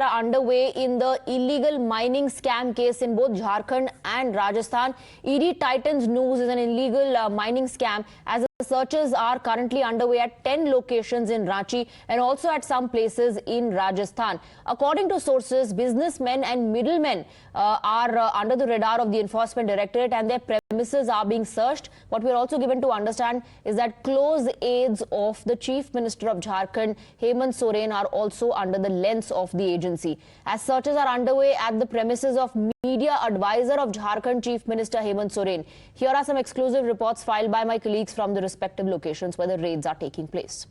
are underway in the illegal mining scam case in both Jharkhand and Rajasthan. ED tightens news is an illegal mining scam as the searches are currently underway at 10 locations in Ranchi and also at some places in Rajasthan. According to sources, businessmen and middlemen are under the radar of the Enforcement Directorate and their premises are being searched. What we are also given to understand is that close aides of the Chief Minister of Jharkhand, Hemant Soren, are also under the lens of the agency. As searches are underway at the premises of media advisor of Jharkhand Chief Minister Hemant Soren. Here are some exclusive reports filed by my colleagues from the respective locations where the raids are taking place.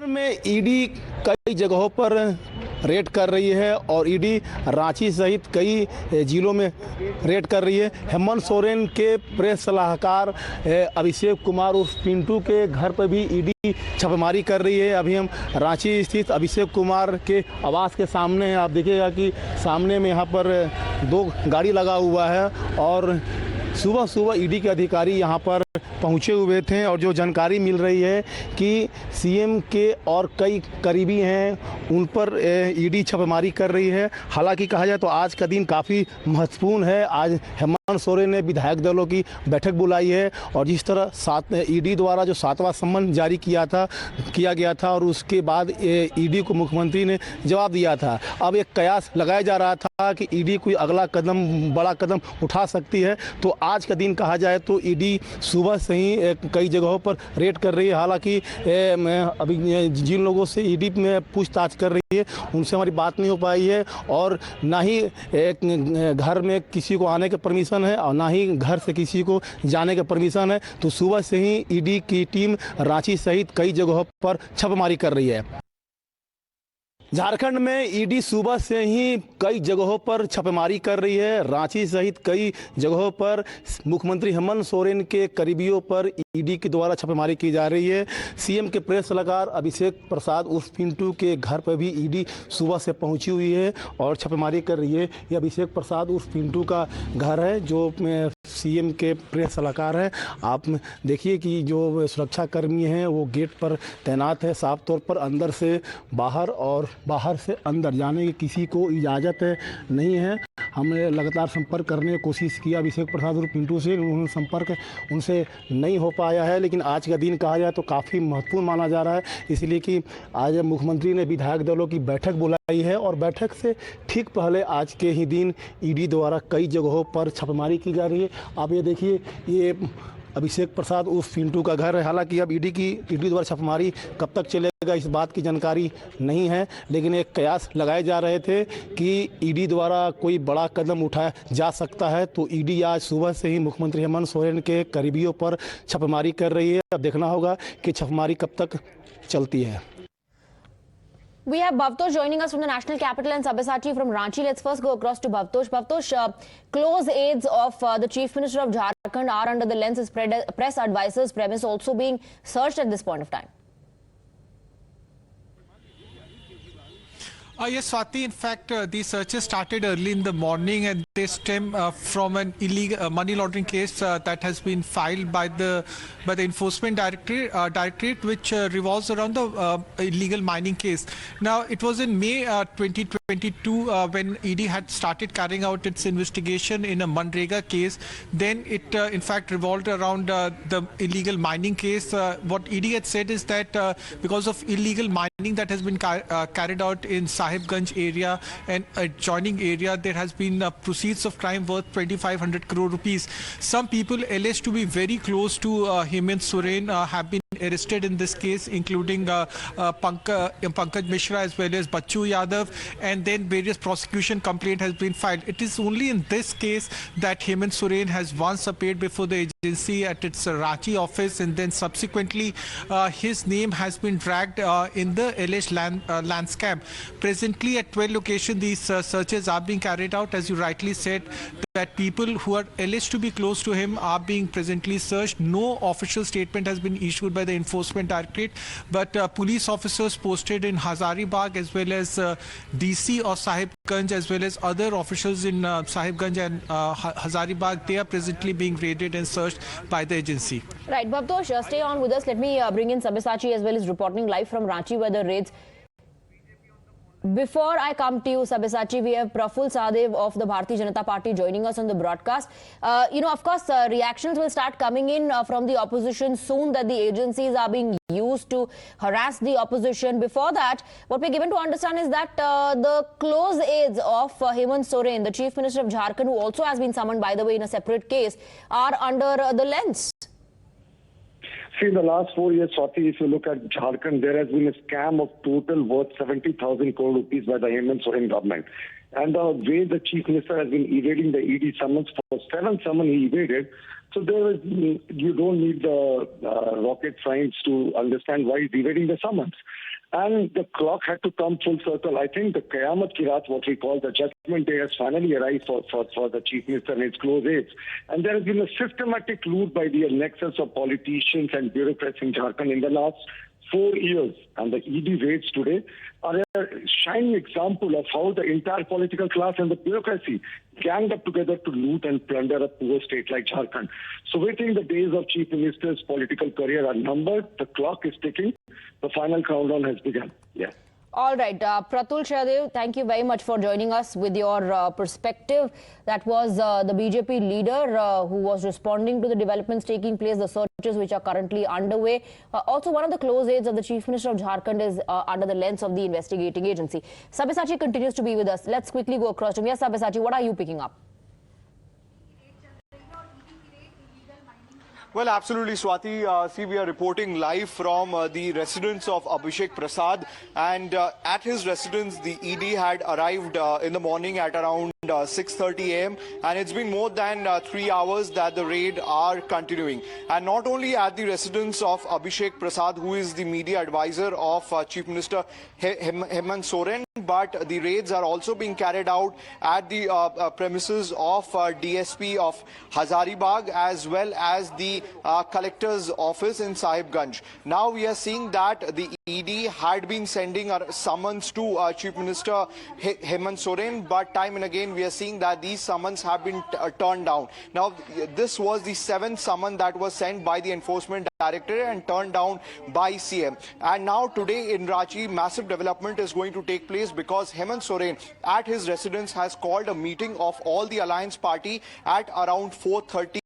में ED कई जगहों पर red कर रही है और ED Ranchi सहित कई जिलों में रेड कर रही है। हेमंत सोरेन के प्रेस सलाहकार अभिषेक कुमार उर्फ पिंटू के घर पर भी ईडी छापेमारी कर रही है। अभी हम रांची स्थित अभिषेक कुमार के आवास के सामने हैं। आप देखिएगा कि सामने में यहाँ पर 2 गाड़ी लगा हुआ है और सुबह सुबह ईडी के अधिकारी यहाँ पर पहुँचे हुए थे और जो जानकारी मिल रही है कि सीएम के और कई करीबी हैं उन पर ईडी छापेमारी कर रही है। हालांकि कहा जाए तो आज का दिन काफ़ी महत्वपूर्ण है। आज हेमंत सोरेन ने विधायक दलों की बैठक बुलाई है और जिस तरह ईडी द्वारा जो 7वां सम्मन जारी किया गया था और उसके बाद ईडी को मुख्यमंत्री ने जवाब दिया था। अब एक कयास लगाया जा रहा था कि ईडी कोई अगला बड़ा कदम उठा सकती है। तो आज का दिन कहा जाए तो ईडी सुबह से ही कई जगहों पर रेड कर रही है। हालांकि अभी जिन लोगों से ईडी में पूछताछ कर रही है उनसे हमारी बात नहीं हो पाई है और ना ही घर में किसी को आने के परमिशन है और ना ही घर से किसी को जाने का परमिशन है। तो सुबह से ही ईडी की टीम रांची सहित कई जगहों पर छापेमारी कर रही है। झारखंड में ईडी सुबह से ही कई जगहों पर छापेमारी कर रही है। रांची सहित कई जगहों पर मुख्यमंत्री हेमंत सोरेन के करीबियों पर ईडी के द्वारा छापेमारी की जा रही है। सीएम के प्रेस सलाहकार अभिषेक प्रसाद उर्फ पिंटू के घर पर भी ईडी सुबह से पहुंची हुई है और छापेमारी कर रही है। ये अभिषेक प्रसाद उर्फ पिंटू का घर है जो सीएम के प्रेस सलाहकार हैं। आप देखिए कि जो सुरक्षाकर्मी हैं वो गेट पर तैनात है। साफ तौर पर अंदर से बाहर और बाहर से अंदर जाने की किसी को इजाज़त नहीं है। हमने लगातार संपर्क करने की कोशिश किया अभिषेक प्रसाद और पिंटू से, उन्होंने संपर्क उनसे नहीं हो पाया है। लेकिन आज का दिन कहा जाए तो काफ़ी महत्वपूर्ण माना जा रहा है, इसलिए कि आज मुख्यमंत्री ने विधायक दलों की बैठक बुलाई है और बैठक से ठीक पहले आज के ही दिन ईडी द्वारा कई जगहों पर छापेमारी की जा रही है। आप ये देखिए, ये अभिषेक प्रसाद उर्फ पिंटू का घर है। हालांकि अब ईडी द्वारा छापेमारी कब तक चलेगा इस बात की जानकारी नहीं है, लेकिन एक कयास लगाए जा रहे थे कि ईडी द्वारा कोई बड़ा कदम उठाया जा सकता है। तो ईडी आज सुबह से ही मुख्यमंत्री हेमंत सोरेन के करीबियों पर छापेमारी कर रही है। अब देखना होगा कि छापेमारी कब तक चलती है। We have Bhavtosh joining us from the national capital and Sabyasachi from Ranchi. Let's first go across to Bhavtosh. Bhavtosh, close aides of the Chief Minister of Jharkhand are under the lens as press advisors' premise also being searched at this point of time. Yes, Swati. In fact, these searches started early in the morning and they stem from an illegal money laundering case that has been filed by the Enforcement Directorate, which revolves around the illegal mining case. Now, it was in May 2022 when ED had started carrying out its investigation in a Manrega case. Then it, in fact, revolved around the illegal mining case. What ED had said is that because of illegal mining that has been carried out in Sahibganj area and adjoining area, there has been proceeds of crime worth 2,500 crore rupees. Some people alleged to be very close to Hemant Soren have been arrested in this case, including Pankaj Mishra as well as Bachchu Yadav, and then various prosecution complaint has been filed. It is only in this case that Hemant Soren has once appeared before the agency at its Ranchi office, and then subsequently his name has been dragged in the alleged land scam. Presently at 12 locations these searches are being carried out. As you rightly said, that people who are alleged to be close to him are being presently searched. No official statement has been issued by the Enforcement Directorate, but police officers posted in Hazaribagh as well as DC or Sahibganj as well as other officials in Sahibganj and Hazaribagh, they are presently being raided and searched by the agency. Right, Bhavtosh, stay on with us. Let me bring in Sabyasachi as well as reporting live from Ranchi where the raids Before I come to you, Sabyasachi, we have Praful Sadev of the Bharatiya Janata Party joining us on the broadcast. Of course, reactions will start coming in from the opposition soon that the agencies are being used to harass the opposition. Before that, what we're given to understand is that the close aides of Hemant Soren, the Chief Minister of Jharkhand, who also has been summoned, by the way, in a separate case, are under the lens. See, in the last 4 years, Swati, if you look at Jharkhand, there has been a scam of total worth 70,000 crore rupees by the Hemant Soren government. And the way the Chief Minister has been evading the ED summons, for 7 summons he evaded. So you don't need the rocket science to understand why he's evading the summons. And the clock had to come full circle. I think the Qayamat ki Raat, what we call the judgment day, has finally arrived for the Chief Minister and his close aides. And there has been a systematic loot by the nexus of politicians and bureaucrats in Jharkhand in the last 4 years. And the ED raids today are a shining example of how the entire political class and the bureaucracy ganged up together to loot and plunder a poor state like Jharkhand. So we think the days of Chief Minister's political career are numbered. The clock is ticking. The final countdown has begun. Yeah. All right, Pratul Sadev, thank you very much for joining us with your perspective. That was the BJP leader who was responding to the developments taking place, the searches which are currently underway. Also, one of the close aides of the Chief Minister of Jharkhand is under the lens of the investigating agency. Sabyasachi continues to be with us. Let's quickly go across to him. Yes, Sabyasachi, what are you picking up? Well, absolutely, Swati. See, we are reporting live from the residence of Abhishek Prasad, and at his residence, the ED had arrived in the morning at around 6:30 a.m. and it's been more than 3 hours that the raid are continuing. And not only at the residence of Abhishek Prasad, who is the media advisor of Chief Minister Hemant Soren, but the raids are also being carried out at the premises of DSP of Hazaribagh as well as the collector's office in Sahibganj. Now we are seeing that the ED had been sending a summons to Chief Minister Hemant Soren, but time and again we are seeing that these summons have been turned down. Now this was the 7th summon that was sent by the Enforcement Directorate and turned down by CM. And now today in Ranchi, massive development is going to take place because Hemant Soren at his residence has called a meeting of all the Alliance Party at around 4:30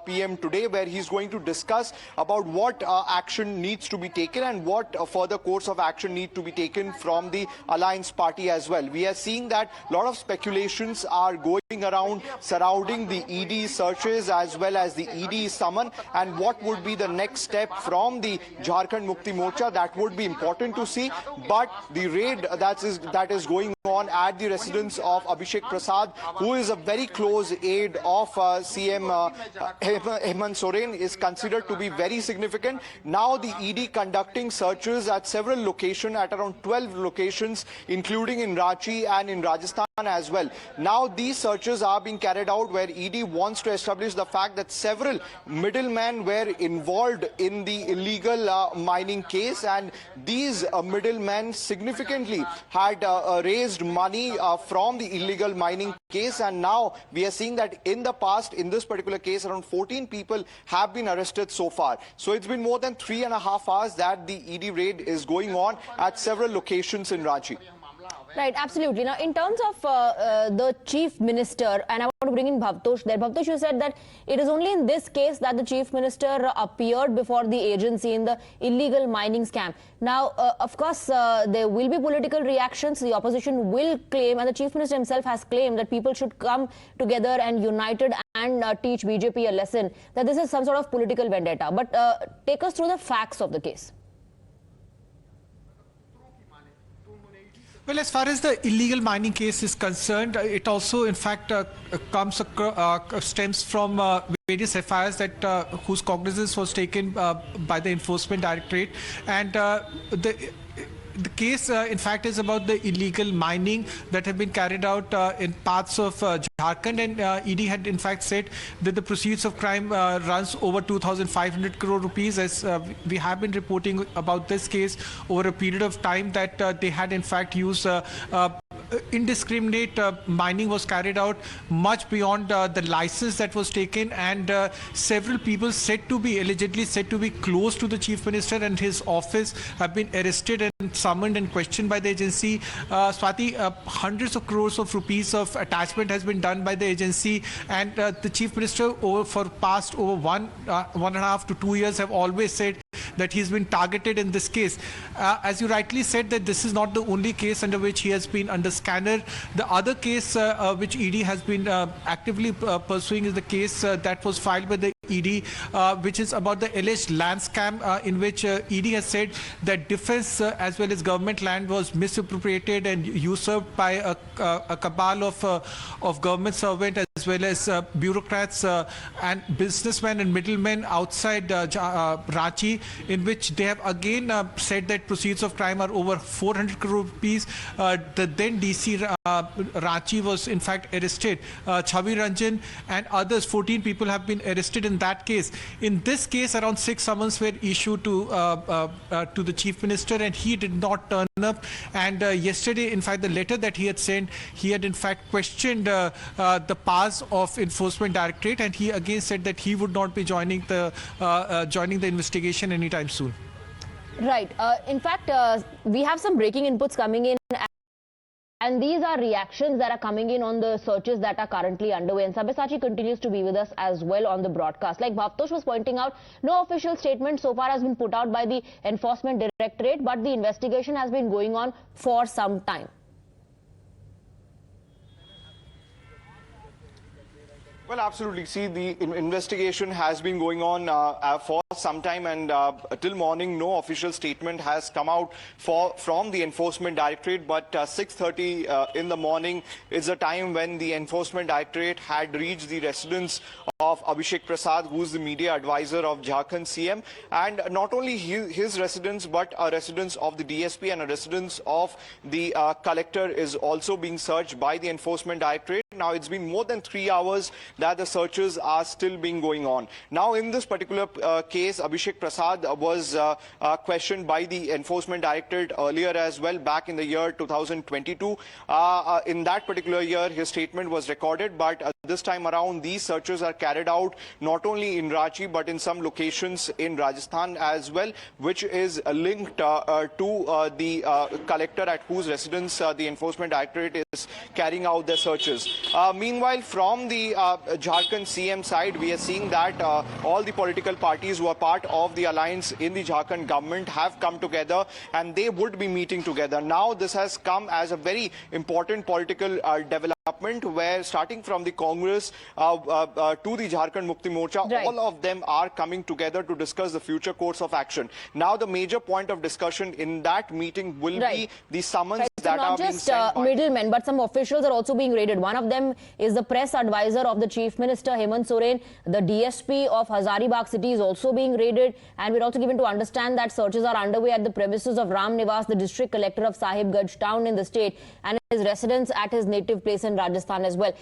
p.m. today, where he's going to discuss about what action needs to be taken and what further course of action need to be taken from the Alliance Party as well. We are seeing that a lot of speculations are going around surrounding the ED searches as well as the ED summon and what would be the next step from the Jharkhand Mukti Morcha. That would be important to see. But the raid that is going on at the residence of Abhishek Prasad, who is a very close aide of CM Hemant Soren, is considered to be very significant. Now the ED conducting searches at several locations, at around 12 locations, including in Ranchi and in Rajasthan as well. Now these searches are being carried out where ED wants to establish the fact that several middlemen were involved in the illegal mining case, and these middlemen significantly had raised money from the illegal mining case. And now we are seeing that in the past, in this particular case, around 14 people have been arrested so far. So it's been more than 3.5 hours that the ED raid is going on at several locations in Ranchi. Right, absolutely. Now, in terms of the Chief Minister, and I want to bring in Bhavtosh there. Bhavtosh, you said that it is only in this case that the Chief Minister appeared before the agency in the illegal mining scam. Now, of course, there will be political reactions. The opposition will claim, and the Chief Minister himself has claimed that people should come together and united and teach BJP a lesson, that this is some sort of political vendetta. But take us through the facts of the case. Well, as far as the illegal mining case is concerned, it also, in fact, stems from various FIRs that whose cognizance was taken by the Enforcement Directorate, and the case, in fact, is about the illegal mining that have been carried out in parts of Jharkhand, and ED had in fact said that the proceeds of crime runs over 2,500 crore rupees. As we have been reporting about this case over a period of time, that they had in fact used indiscriminate mining was carried out much beyond the license that was taken, and several people allegedly said to be close to the Chief Minister and his office have been arrested and summoned and questioned by the agency. Swati, hundreds of crores of rupees of attachment has been done by the agency, and the Chief Minister for past over 1.5 to 2 years have always said that he's been targeted in this case. As you rightly said, that this is not the only case under which he has been under scanner. The other case which ED has been actively pursuing is the case that was filed by the ED, which is about the alleged land scam in which ED has said that defense as well as government land was misappropriated and usurped by a cabal of government servants as well as bureaucrats and businessmen and middlemen outside Ranchi, in which they have again said that proceeds of crime are over 400 crore rupees. The then DC Ranchi was in fact arrested. Chavi Ranjan and others, 14 people have been arrested in that case. In this case, around 6 summons were issued to the Chief Minister, and he did not turn up. And yesterday, in fact, the letter that he had sent, he had in fact questioned the powers of Enforcement Directorate, and he again said that he would not be joining the investigation anytime soon. Right. In fact, we have some breaking inputs coming in. And these are reactions that are coming in on the searches that are currently underway. And Sabyasachi continues to be with us as well on the broadcast. Like Bhavtosh was pointing out, no official statement so far has been put out by the Enforcement Directorate, but the investigation has been going on for some time. Well, absolutely. See, the investigation has been going on for some time, and till morning, no official statement has come out from the Enforcement Directorate. But 6:30 in the morning is a time when the Enforcement Directorate had reached the residence of Abhishek Prasad, who is the media advisor of Jharkhand CM, and not only his residence, but a residence of the DSP and a residence of the collector is also being searched by the Enforcement Directorate. Now, it's been more than 3 hours that the searches are still being going on. Now, in this particular case, Abhishek Prasad was questioned by the Enforcement Directorate earlier as well, back in the year 2022. In that particular year, his statement was recorded, but this time around, these searches are carried out not only in Ranchi, but in some locations in Rajasthan as well, which is linked to the collector at whose residence the Enforcement Directorate is carrying out their searches. Meanwhile, from the Jharkhand CM side, we are seeing that all the political parties who are part of the alliance in the Jharkhand government have come together, and they would be meeting together. Now, this has come as a very important political development, where starting from the Congress to the Jharkhand Mukti Morcha, right, all of them are coming together to discuss the future course of action. Now, the major point of discussion in that meeting will be the summons that are being sent. Not just middlemen, but some officials are also being raided. One of them is the press advisor of the Chief Minister, Hemant Soren. The DSP of Hazaribagh city is also being raided. And we're also given to understand that searches are underway at the premises of Ram Nivas, the district collector of Sahibganj town in the state, and his residence at his native place in Rajasthan as well.